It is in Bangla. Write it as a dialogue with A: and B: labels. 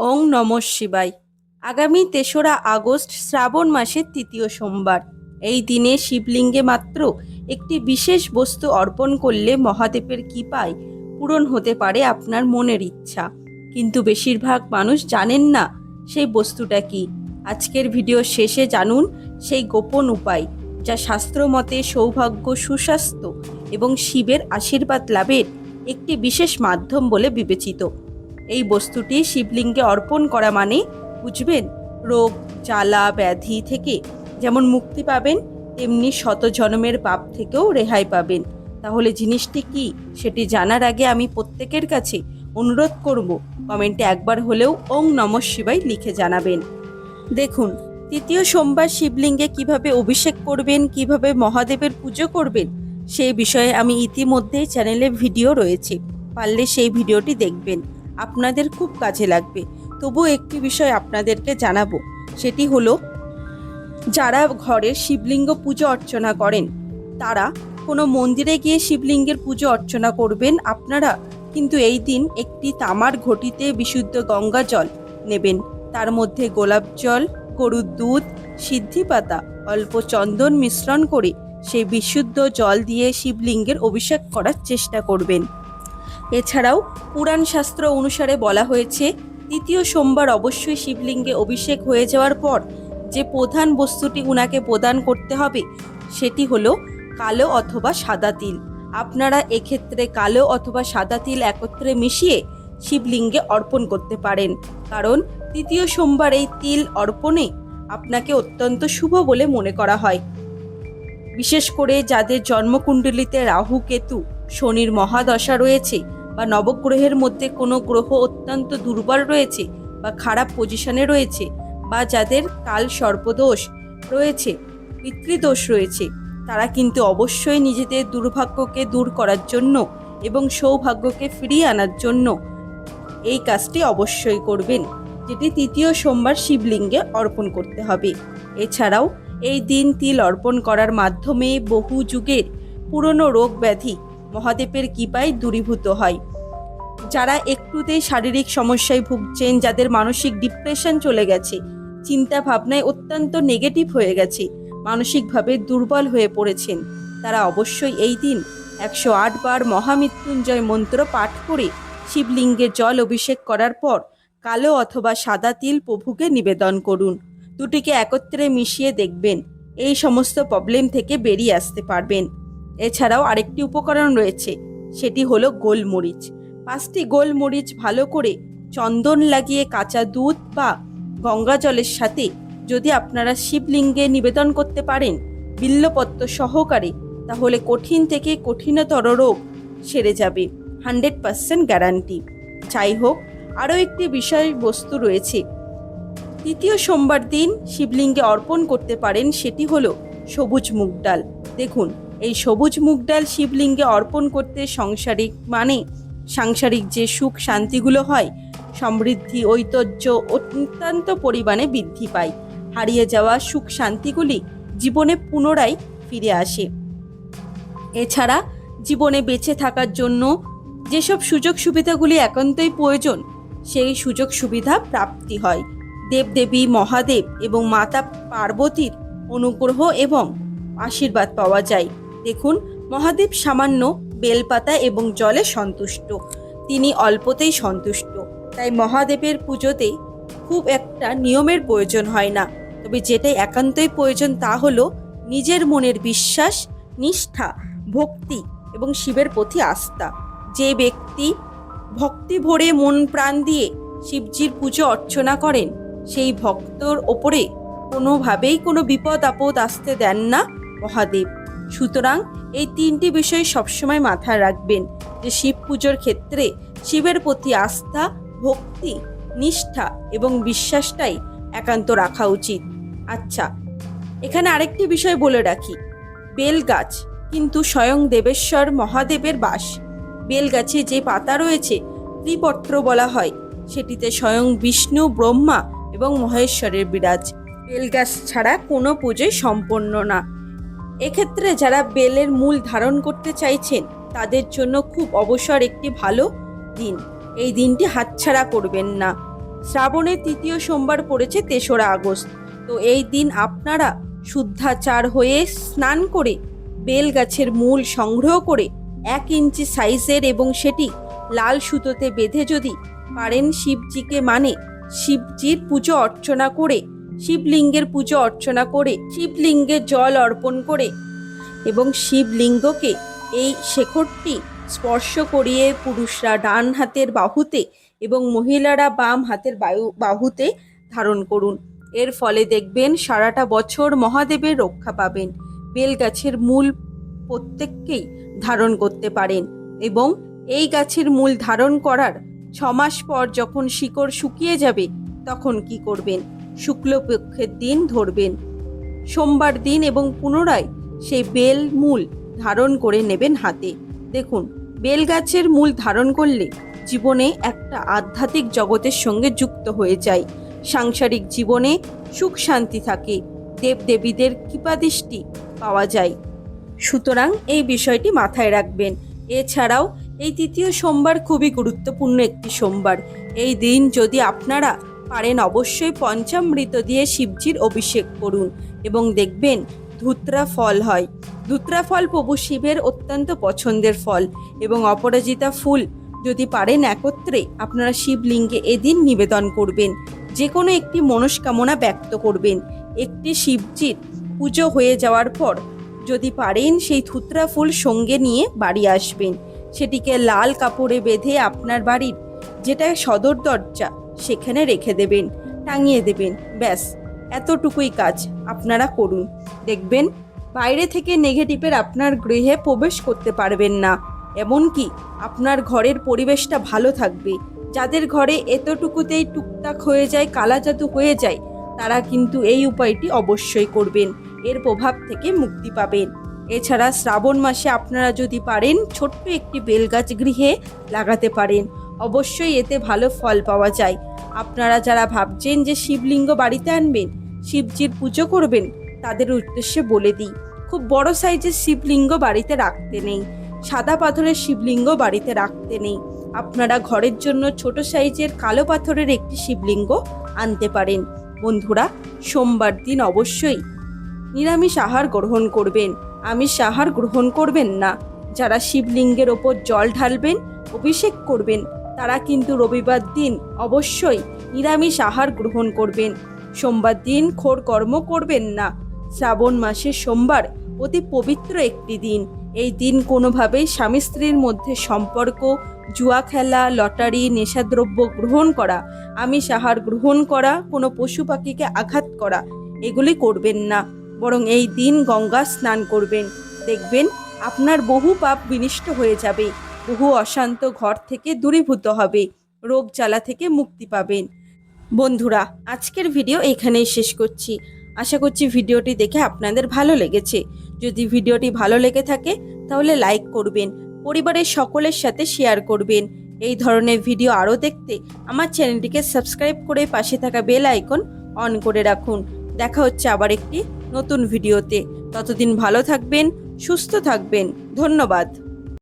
A: ওং নমঃ শিবায়। আগামী ৩রা আগস্ট শ্রাবণ মাসের তৃতীয় সোমবার। এই দিনে শিবলিঙ্গে মাত্র একটি বিশেষ বস্তু অর্পণ করলে মহাদেবের কৃপায় পূরণ হতে পারে আপনার মনের ইচ্ছা। কিন্তু বেশিরভাগ মানুষ জানেন না সেই বস্তুটা কি। আজকের ভিডিও শেষে জানুন সেই গোপন উপায়, যা শাস্ত্রমতে সৌভাগ্য, সুস্বাস্থ্য এবং শিবের আশীর্বাদ লাভের একটি বিশেষ মাধ্যম বলে বিবেচিত। এই বস্তুটি শিবলিঙ্গে অর্পণ করা মানে বুঝবেন, রোগ জ্বালা ব্যাধি থেকে যেমন মুক্তি পাবেন, তেমনি শত জন্মের পাপ থেকেও রেহাই পাবেন। তাহলে জিনিসটি কি সেটি জানার আগে আমি প্রত্যেকের কাছে অনুরোধ করব, কমেন্টে একবার হলেও ওং নমঃ শিবায় লিখে জানাবেন। দেখুন, তৃতীয় সোমবার শিবলিঙ্গে কিভাবে অভিষেক করবেন, কিভাবে মহাদেবের পুজো করবেন, সেই বিষয়ে আমি ইতিমধ্যেই চ্যানেলে ভিডিও রয়েছে, পারলে সেই ভিডিওটি দেখবেন, আপনাদের খুব কাজে লাগবে। তবু একটি বিষয় আপনাদেরকে জানাবো, সেটি হলো যারা ঘরে শিবলিঙ্গ পুজো অর্চনা করেন তারা কোনো মন্দিরে গিয়ে শিবলিঙ্গের পুজো অর্চনা করবেন। আপনারা কিন্তু এই দিন একটি তামার ঘটিতে বিশুদ্ধ গঙ্গা জল নেবেন, তার মধ্যে গোলাপ জল, গরুর দুধ, সিদ্ধি পাতা, অল্প চন্দন মিশ্রণ করে সেই বিশুদ্ধ জল দিয়ে শিবলিঙ্গের অভিষেক করার চেষ্টা করবেন। এছাড়াও পুরাণ শাস্ত্র অনুসারে বলা হয়েছে, তৃতীয় সোমবার অবশ্যই শিবলিঙ্গে অভিষেক হয়ে যাওয়ার পর যে প্রধান বস্তুটি উনাকে প্রদান করতে হবে সেটি হলো কালো অথবা সাদা তিল। আপনারা এক্ষেত্রে কালো অথবা সাদা তিল একত্রে মিশিয়ে শিবলিঙ্গে অর্পণ করতে পারেন, কারণ তৃতীয় সোমবার এই তিল অর্পণে আপনাকে অত্যন্ত শুভ বলে মনে করা হয়। বিশেষ করে যাদের জন্মকুণ্ডলিতে রাহু, কেতু, শনির মহাদশা রয়েছে, বা নবগ্রহের মধ্যে কোনো গ্রহ অত্যন্ত দুর্বল রয়েছে বা খারাপ পজিশনে রয়েছে, বা যাদের কাল সর্পদোষ রয়েছে, পিতৃদোষ রয়েছে, তারা কিন্তু অবশ্যই নিজেদের দুর্ভাগ্যকে দূর করার জন্য এবং সৌভাগ্যকে ফিরিয়ে আনার জন্য এই কাজটি অবশ্যই করবেন, যেটি তৃতীয় সোমবার শিবলিঙ্গে অর্পণ করতে হবে। এছাড়াও এই দিন তিল অর্পণ করার মাধ্যমে বহু যুগের পুরনো রোগ ব্যাধি মহাদেবের কৃপায় দূরীভূত হয়। যারা একটুতেই শারীরিক সমস্যায় ভুগছেন, যাদের মানসিক ডিপ্রেশন চলে গেছে, চিন্তা ভাবনায় অত্যন্ত নেগেটিভ হয়ে গেছে, মানসিকভাবে দুর্বল হয়ে পড়েছেন, তারা অবশ্যই এই দিন 108 বার মহামৃত্যুঞ্জয় মন্ত্র পাঠ করে শিবলিঙ্গে জল অভিষেক করার পর কালো অথবা সাদা তিল প্রভুকে নিবেদন করুন। দুটিকে একত্রে মিশিয়ে দেখবেন এই সমস্ত প্রবলেম থেকে বেরিয়ে আসতে পারবেন। এছাড়াও আরেকটি উপকরণ রয়েছে, সেটি হলো গোলমরিচ। 5টি গোলমরিচ ভালো করে চন্দন লাগিয়ে কাঁচা দুধ বা গঙ্গা জলের সাথে যদি আপনারা শিবলিঙ্গে নিবেদন করতে পারেন বিল্লপত্র সহকারে, তাহলে কঠিন থেকে কঠিনতর রোগ সেরে যাবে, 100% গ্যারান্টি। যাই হোক, আরও একটি বিষয়বস্তু রয়েছে তৃতীয় সোমবার দিন শিবলিঙ্গে অর্পণ করতে পারেন, সেটি হলো সবুজ মুগ ডাল। দেখুন, এই সবুজ মুগ ডাল শিবলিঙ্গে অর্পণ করতে সাংসারিক যে সুখ শান্তিগুলো হয়, সমৃদ্ধি, ঐশ্বর্য অত্যন্ত পরিমাণে বৃদ্ধি পায়। হারিয়ে যাওয়া সুখ শান্তিগুলি জীবনে পুনরায় ফিরে আসে। এছাড়া জীবনে বেঁচে থাকার জন্য যেসব সুযোগ সুবিধাগুলি একান্তই প্রয়োজন, সেই সুযোগ সুবিধা প্রাপ্তি হয়। দেবদেবী মহাদেব এবং মাতা পার্বতীর অনুগ্রহ এবং আশীর্বাদ পাওয়া যায়। দেখুন, মহাদেব সামান্য বেলপাতা এবং জলে সন্তুষ্ট, তিনি অল্পতেই সন্তুষ্ট। তাই মহাদেবের পুজোতে খুব একটা নিয়মের প্রয়োজন হয় না, তবে যেটাই একান্তই প্রয়োজন তা হলো নিজের মনের বিশ্বাস, নিষ্ঠা, ভক্তি এবং শিবের প্রতি আস্থা। যে ব্যক্তি ভক্তি ভরে মন প্রাণ দিয়ে শিবজির পুজো অর্চনা করেন, সেই ভক্তর ওপরে কোনোভাবেই কোনো বিপদ আপদ আসতে দেন না মহাদেব। সুতরাং এই 3টি বিষয় সবসময় মাথায় রাখবেন, যে শিব পুজোর ক্ষেত্রে শিবের প্রতি আস্থা, ভক্তি, নিষ্ঠা এবং বিশ্বাসটাই একান্ত রাখা উচিত। আচ্ছা, এখানে আরেকটি বিষয় বলে রাখি, বেল গাছ কিন্তু স্বয়ং দেবেশ্বর মহাদেবের বাস। বেল গাছে যে পাতা রয়েছে ত্রিপত্র বলা হয়, সেটিতে স্বয়ং বিষ্ণু, ব্রহ্মা এবং মহেশ্বরের বিরাজ। বেল গাছ ছাড়া কোনো পুজোই সম্পন্ন না। এক্ষেত্রে যারা বেলের মূল ধারণ করতে চাইছেন তাদের জন্য খুব অবসর একটি ভালো দিন। এই দিনটি হাতছাড়া করবেন না। শ্রাবণের তৃতীয় সোমবার পড়েছে ৩রা আগস্ট। তো এই দিন আপনারা শুদ্ধাচার হয়ে স্নান করে বেল গাছের মূল সংগ্রহ করে 1 ইঞ্চি সাইজের এবং সেটি লাল সুতোতে বেঁধে যদি পারেন শিবজিকে শিবজির পুজো অর্চনা করে, শিবলিঙ্গের পুজো অর্চনা করে, শিবলিঙ্গে জল অর্পণ করে এবং শিবলিঙ্গকে এই শেখরটি স্পর্শ করিয়ে পুরুষরা ডান হাতের বাহুতে এবং মহিলারা বাম হাতের বাহুতে ধারণ করুন। এর ফলে দেখবেন সারাটা বছর মহাদেবের রক্ষা পাবেন। বেল গাছের মূল প্রত্যেককেই ধারণ করতে পারেন এবং এই গাছের মূল ধারণ করার 6 মাস পর যখন শিকড় শুকিয়ে যাবে তখন কি করবেন? শুক্লপক্ষের দিন ধরবেন, সোমবার দিন, এবং পুনরায় সেই বেল মূল ধারণ করে নেবেন হাতে। দেখুন, বেল গাছের মূল ধারণ করলে জীবনে একটা আধ্যাত্মিক জগতের সঙ্গে যুক্ত হয়ে যায়, সাংসারিক জীবনে সুখ শান্তি থাকে, দেবদেবীদের কৃপাদৃষ্টি পাওয়া যায়। সুতরাং এই বিষয়টি মাথায় রাখবেন। এছাড়াও এই তৃতীয় সোমবার খুবই গুরুত্বপূর্ণ একটি সোমবার। এই দিন যদি আপনারা পারেন অবশ্যই পঞ্চামৃত দিয়ে শিবজির অভিষেক করুন এবং দেখবেন ধুত্রা ফল হয়। ধুত্রা ফল প্রভু শিবের অত্যন্ত পছন্দের ফল এবং অপরাজিতা ফুল যদি পারেন একত্রে আপনারা শিবলিঙ্গে এদিন নিবেদন করবেন। যে কোনো একটি মনস্কামনা ব্যক্ত করবেন। একটি শিবজির পুজো হয়ে যাওয়ার পর যদি পারেন সেই ধুত্রা ফুল সঙ্গে নিয়ে বাড়ি আসবেন। সেটিকে লাল কাপড়ে বেঁধে আপনার বাড়ির যেটা সদর দরজা সেখানে রেখে দেবেন, টাঙিয়ে দেবেন। ব্যাস, এতটুকুই কাজ আপনারা করুন। দেখবেন বাইরে থেকে নেগেটিভের আপনার গৃহে প্রবেশ করতে পারবেন না, এমনকি আপনার ঘরের পরিবেশটা ভালো থাকবে। যাদের ঘরে এতটুকুতেই টুকটাক হয়ে যায়, কালা জাদু হয়ে যায়, তারা কিন্তু এই উপায়টি অবশ্যই করবেন, এর প্রভাব থেকে মুক্তি পাবেন। এছাড়া শ্রাবণ মাসে আপনারা যদি পারেন ছোট্ট একটি বেলগাছ গৃহে লাগাতে পারেন, অবশ্যই এতে ভালো ফল পাওয়া যায়। আপনারা যারা ভাবছেন যে শিবলিঙ্গ বাড়িতে আনবেন, শিবজির পুজো করবেন, তাদের উদ্দেশ্যে বলে দিই, খুব বড় সাইজের শিবলিঙ্গ বাড়িতে রাখতে নেই, সাদা পাথরের শিবলিঙ্গ বাড়িতে রাখতে নেই। আপনারা ঘরের জন্য ছোট সাইজের কালো পাথরের একটি শিবলিঙ্গ আনতে পারেন। বন্ধুরা, সোমবার দিন অবশ্যই নিরামিষ আহার গ্রহণ করবেন, আমিষ আহার গ্রহণ করবেন না। যারা শিবলিঙ্গের ওপর জল ঢালবেন, অভিষেক করবেন, তারা কিন্তু রবিবার দিন অবশ্যই নিরামিষ আহার গ্রহণ করবেন। সোমবার দিন খোর কর্ম করবেন না। শ্রাবণ মাসের সোমবার অতি পবিত্র একটি দিন। এই দিন কোনোভাবেই স্বামী স্ত্রীর মধ্যে সম্পর্ক, জুয়া খেলা, লটারি, নেশাদ্রব্য গ্রহণ করা, আমিষ আহার গ্রহণ করা, কোনো পশু পাখিকে আঘাত করা, এগুলি করবেন না। বরং এই দিন গঙ্গা স্নান করবেন। দেখবেন আপনার বহু পাপ বিনষ্ট হয়ে যাবে, বহু অশান্ত ঘর থেকে দূরীভূত হবে, রোগ জ্বালা থেকে মুক্তি পাবেন। বন্ধুরা, আজকের ভিডিও এখানেই শেষ করছি। আশা করছি ভিডিওটি দেখে আপনাদের ভালো লেগেছে। যদি ভিডিওটি ভালো লেগে থাকে তাহলে লাইক করবেন, পরিবারের সকলের সাথে শেয়ার করবেন। এই ধরনের ভিডিও আরও দেখতে আমার চ্যানেলটিকে সাবস্ক্রাইব করে পাশে থাকা বেল আইকন অন করে রাখুন। দেখা হচ্ছে আবার একটি নতুন ভিডিওতে। ততদিন ভালো থাকবেন, সুস্থ থাকবেন। ধন্যবাদ।